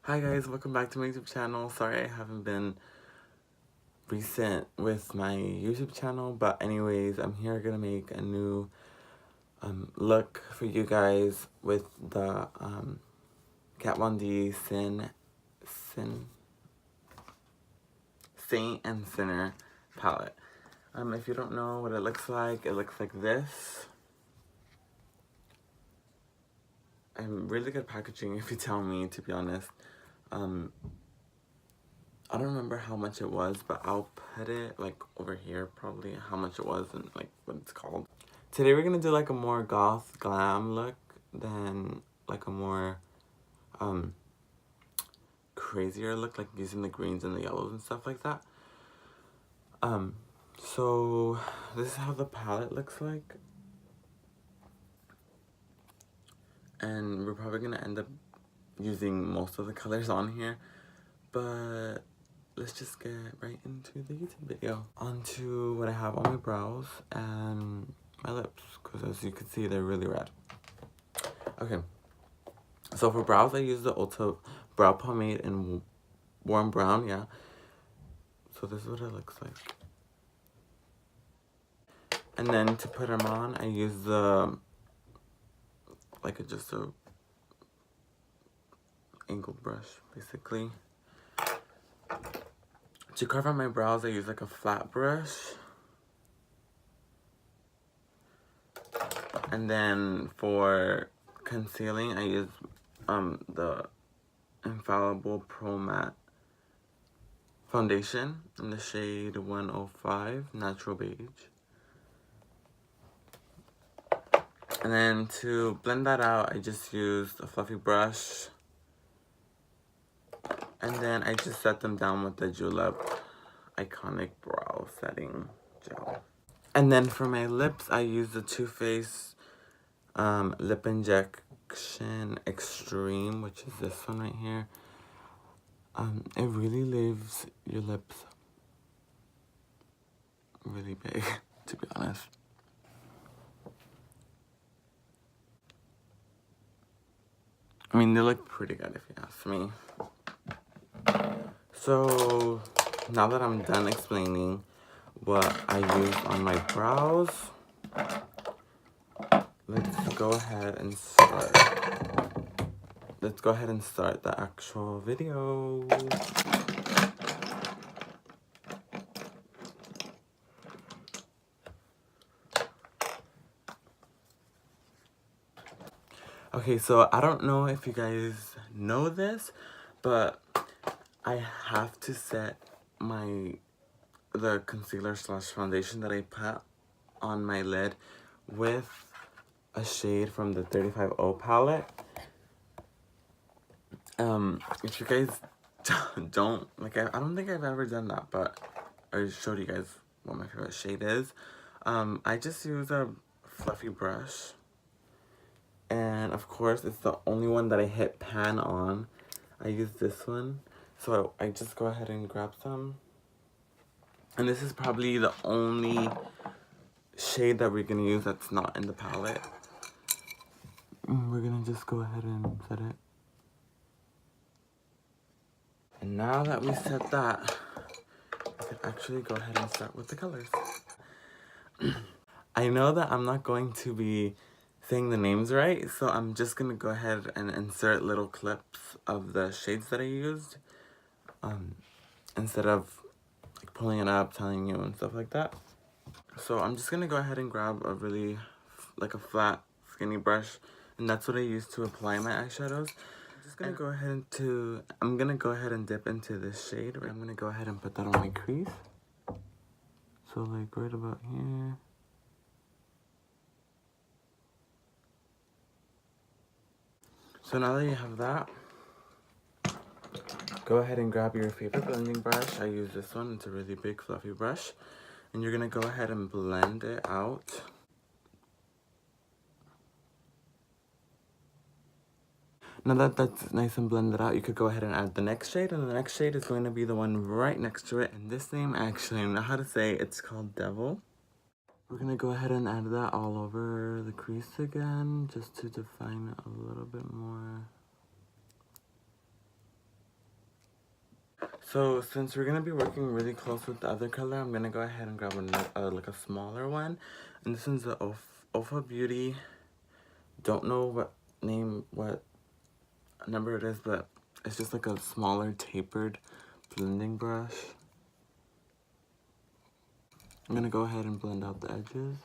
Hi guys, welcome back to my YouTube channel. Sorry I haven't been recent with my YouTube channel, but anyways, I'm here gonna make a new look for you guys with the Kat Von D Saint and Sinner palette. If you don't know what it looks like this. I'm really good at packaging if you tell me, to be honest. I don't remember how much it was, but I'll put it like over here probably how much it was and like what it's called. Today we're gonna do like a more goth glam look than like a more crazier look, like using the greens and the yellows and stuff like that. So this is how the palette looks like. And we're probably gonna end up using most of the colors on here, but let's just get right into the YouTube video. Onto what I have on my brows and my lips, because as you can see, they're really red. Okay, so for brows, I use the Ulta Brow Pomade in Warm Brown, yeah. So this is what it looks like. And then to put them on, I use the, just a angled brush, basically. To cover my brows, I use like a flat brush. And then for concealing, I use the Infallible Pro Matte foundation in the shade 105 Natural Beige. And then to blend that out, I just used a fluffy brush. And then I just set them down with the Julep Iconic Brow Setting Gel. And then for my lips, I use the Too Faced Lip Injection Extreme, which is this one right here. It really leaves your lips really big, to be honest. I mean, they look pretty good if you ask me. So, now that I'm done explaining what I use on my brows, let's go ahead and start. Let's go ahead and start the actual video. Okay, so I don't know if you guys know this, but I have to set the concealer / foundation that I put on my lid with a shade from the 35O palette. If you guys don't, like, I don't think I've ever done that, but I showed you guys what my favorite shade is. I just use a fluffy brush. And of course, it's the only one that I hit pan on. I use this one. So I just go ahead and grab some. And this is probably the only shade that we're going to use that's not in the palette. We're going to just go ahead and set it. And now that we set that, we can actually go ahead and start with the colors. I know that I'm not going to be saying the names right, so I'm just going to go ahead and insert little clips of the shades that I used. Instead of like pulling it up, telling you and stuff like that. So I'm just gonna go ahead and grab a really like a flat skinny brush, and that's what I use to apply my eyeshadows. I'm gonna go ahead and dip into this shade. I'm gonna go ahead and put that on my crease. So like right about here. So now that you have that, go ahead and grab your favorite blending brush. I use this one. It's a really big fluffy brush. And you're going to go ahead and blend it out. Now that that's nice and blended out, you could go ahead and add the next shade. And the next shade is going to be the one right next to it. And this name, actually, I don't know how to say. It's called Devil. We're going to go ahead and add that all over the crease again, just to define it a little bit more. So since we're gonna be working really close with the other color, I'm gonna go ahead and grab like a smaller one, and this one's the Ofa Beauty. Don't know what number it is, but it's just like a smaller tapered blending brush. I'm gonna go ahead and blend out the edges.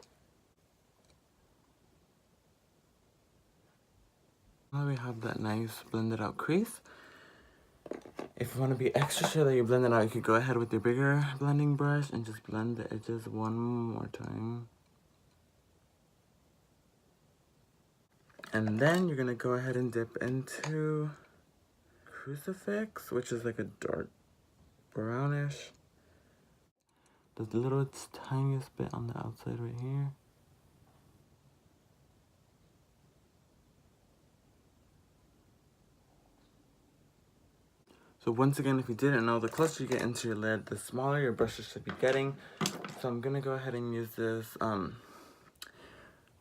Now we have that nice blended out crease. If you want to be extra sure that you blend it out, you could go ahead with your bigger blending brush and just blend the edges one more time. And then you're going to go ahead and dip into Crucifix, which is like a dark brownish. There's the little tiniest bit on the outside right here. So once again, if you didn't know, the closer you get into your lid, the smaller your brushes should be getting. So I'm gonna go ahead and use this,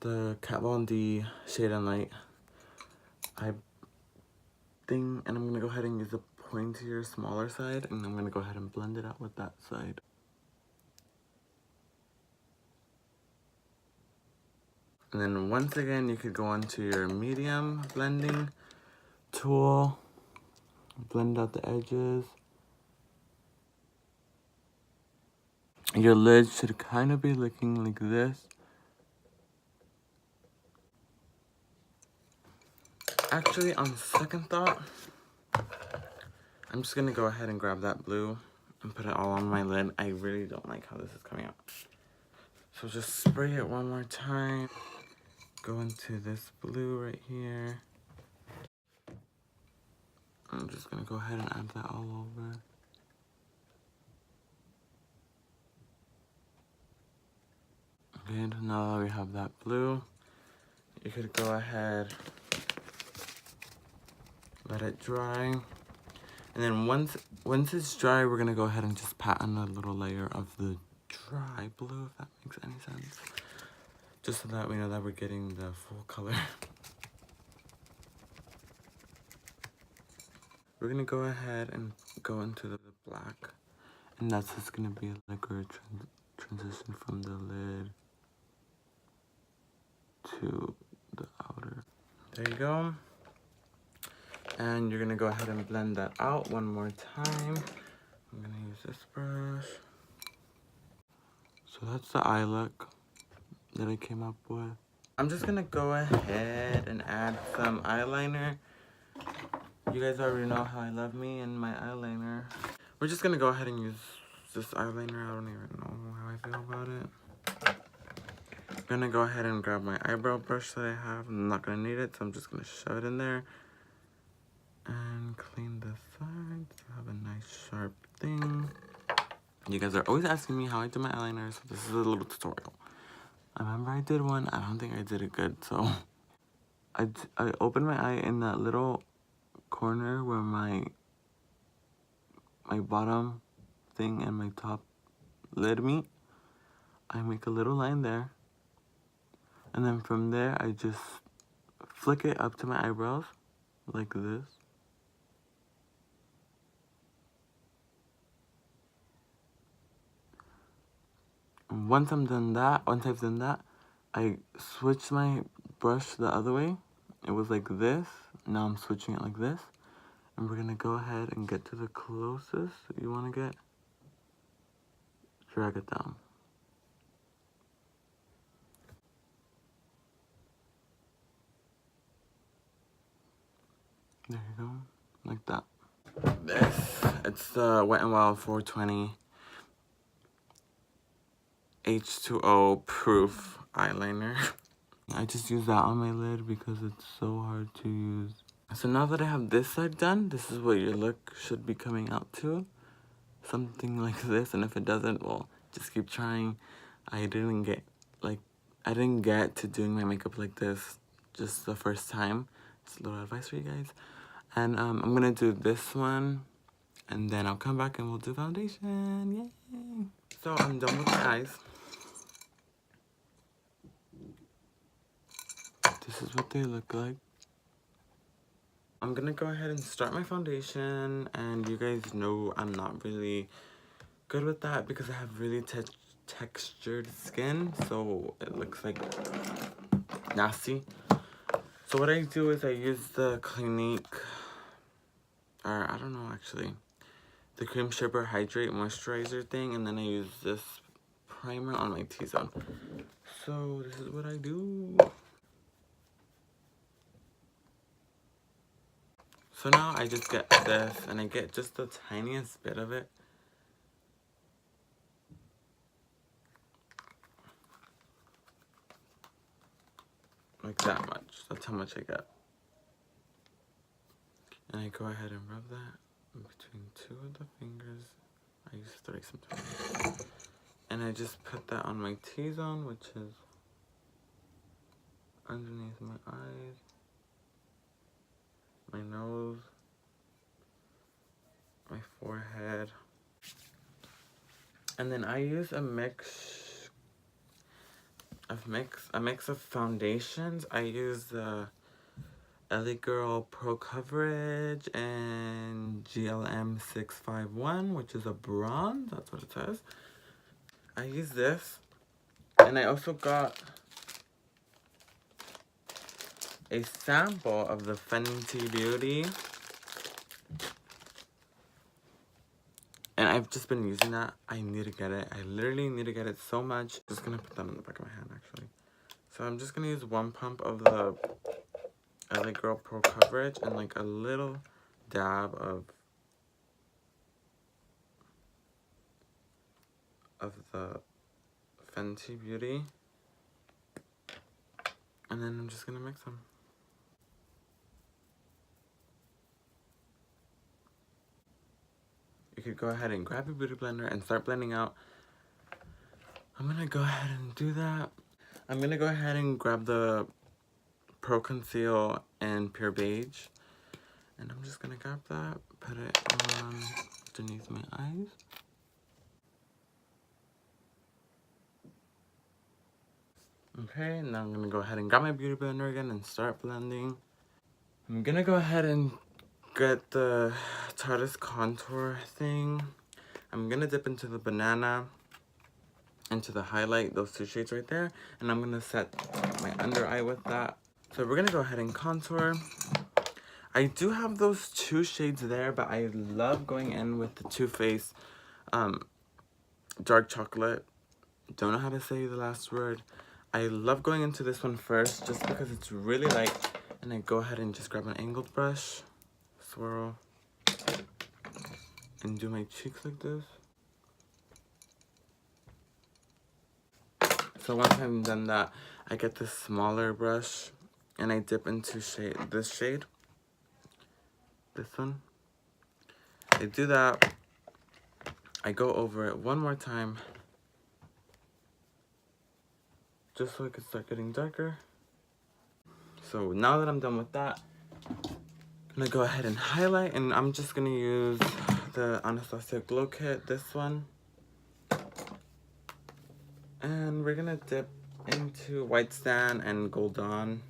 the Kat Von D Shade and Light eye thing, and I'm gonna go ahead and use the pointier, smaller side, and I'm gonna go ahead and blend it out with that side. And then once again, you could go onto your medium blending tool, blend out the edges. Your lid should kind of be looking like this. Actually, on second thought, I'm just gonna go ahead and grab that blue and put it all on my lid. I really don't like how this is coming out. So just spray it one more time. Go into this blue right here. I'm just gonna go ahead and add that all over. Okay, now that we have that blue, you could go ahead, let it dry. And then once it's dry, we're gonna go ahead and just pat on a little layer of the dry blue, if that makes any sense. Just so that we know that we're getting the full color. We're gonna go ahead and go into the black. And that's just gonna be like a transition from the lid to the outer. There you go. And you're gonna go ahead and blend that out one more time. I'm gonna use this brush. So that's the eye look that I came up with. I'm just gonna go ahead and add some eyeliner. You guys already know how I love me and my eyeliner. We're just gonna go ahead and use this eyeliner. I don't even know how I feel about it. I'm gonna go ahead and grab my eyebrow brush that I have. I'm not gonna need it, so I'm just gonna shove it in there. And clean the sides to have a nice sharp thing. You guys are always asking me how I do my eyeliner, so this is a little tutorial. I remember I did one. I don't think I did it good, so I opened my eye in that little corner where my bottom thing and my top lid meet. I make a little line there, and then from there I just flick it up to my eyebrows like this. And once I've done that, I switch my brush the other way. It was like this. Now I'm switching it like this. And we're gonna go ahead and get to the closest that you wanna get. Drag it down. There you go, like that. It's the Wet n Wild 420 H2O proof eyeliner. I just use that on my lid because it's so hard to use. So now that I have this side done, this is what your look should be coming out to. Something like this, and if it doesn't, well, just keep trying. I didn't get to doing my makeup like this just the first time. Just a little advice for you guys. And I'm gonna do this one, and then I'll come back and we'll do foundation. Yay! So I'm done with my eyes. This is what they look like. I'm gonna go ahead and start my foundation, and you guys know I'm not really good with that because I have really textured skin, so it looks like nasty. So what I do is I use the Clinique, or I don't know actually, the Cream Shipper Hydrate Moisturizer thing, and then I use this primer on my T-zone. So this is what I do. So now I just get this, and I get just the tiniest bit of it. Like that much. That's how much I get. And I go ahead and rub that in between two of the fingers. I use 30 sometimes. And I just put that on my T-zone, which is underneath my eyes, my nose, my forehead. And then I use a mix of foundations. I use the LA Girl Pro Coverage and GLM 651, which is a bronze. That's what it says. I use this, and I also got a sample of the Fenty Beauty, and I've just been using that. I need to get it. I literally need to get it so much. I'm just gonna put that in the back of my hand actually. So I'm just gonna use one pump of the LA Girl Pro Coverage and like a little dab of the Fenty Beauty, and then I'm just gonna mix them. You could go ahead and grab your beauty blender and start blending out. I'm gonna go ahead and do that. I'm gonna go ahead and grab the Pro Conceal and Pure Beige, and I'm just gonna grab that, put it on underneath my eyes. Okay, now I'm gonna go ahead and grab my beauty blender again and start blending. I'm gonna go ahead and get the Tarte's contour thing. I'm gonna dip into the banana, into the highlight, those two shades right there, and I'm gonna set my under eye with that. So we're gonna go ahead and contour. I do have those two shades there, but I love going in with the Too Faced Dark Chocolate. Don't know how to say the last word. I love going into this one first just because it's really light, and I go ahead and just grab an angled brush, swirl, and do my cheeks like this. So once I'm done that, I get this smaller brush and I dip into this shade, this one. I do that, I go over it one more time, just so it can start getting darker. So now that I'm done with that, I'm gonna go ahead and highlight, and I'm just gonna use the Anastasia Glow Kit, this one. And we're gonna dip into White Sand and Gold Dawn.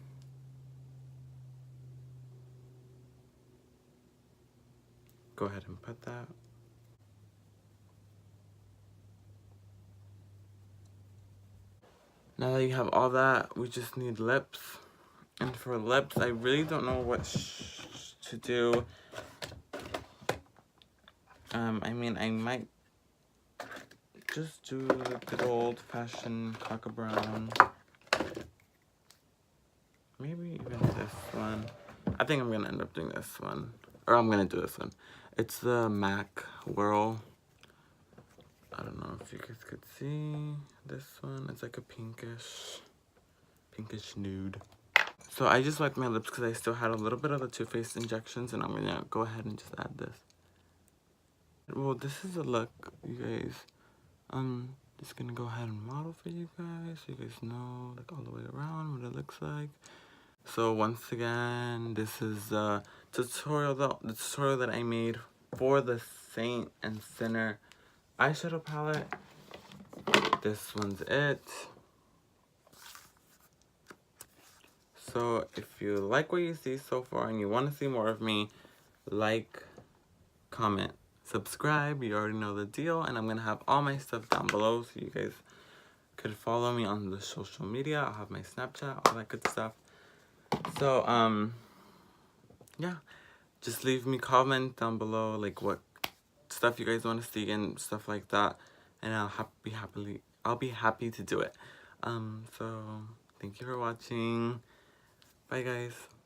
Go ahead and put that. Now that you have all that, we just need lips. And for lips, I really don't know what to do. I mean, I might just do the good old-fashioned Cocoa Brown. Maybe even this one. I think I'm gonna end up doing this one. Or I'm gonna do this one. It's the MAC Whirl. I don't know if you guys could see this one. It's like a pinkish nude. So I just wiped my lips because I still had a little bit of the Too Faced injections, and I'm gonna go ahead and just add this. Well, this is a look, you guys. Just gonna go ahead and model for you guys so you guys know like all the way around what it looks like. So once again, this is the tutorial that I made for the Saint and Sinner eyeshadow palette. This one's it. So if you like what you see so far and you want to see more of me, like, comment, subscribe. You already know the deal. And I'm going to have all my stuff down below so you guys could follow me on the social media. I'll have my Snapchat, all that good stuff. So, yeah. Just leave me comment down below, like, what stuff you guys want to see and stuff like that. And I'll be happy to do it. So, thank you for watching. Bye, guys.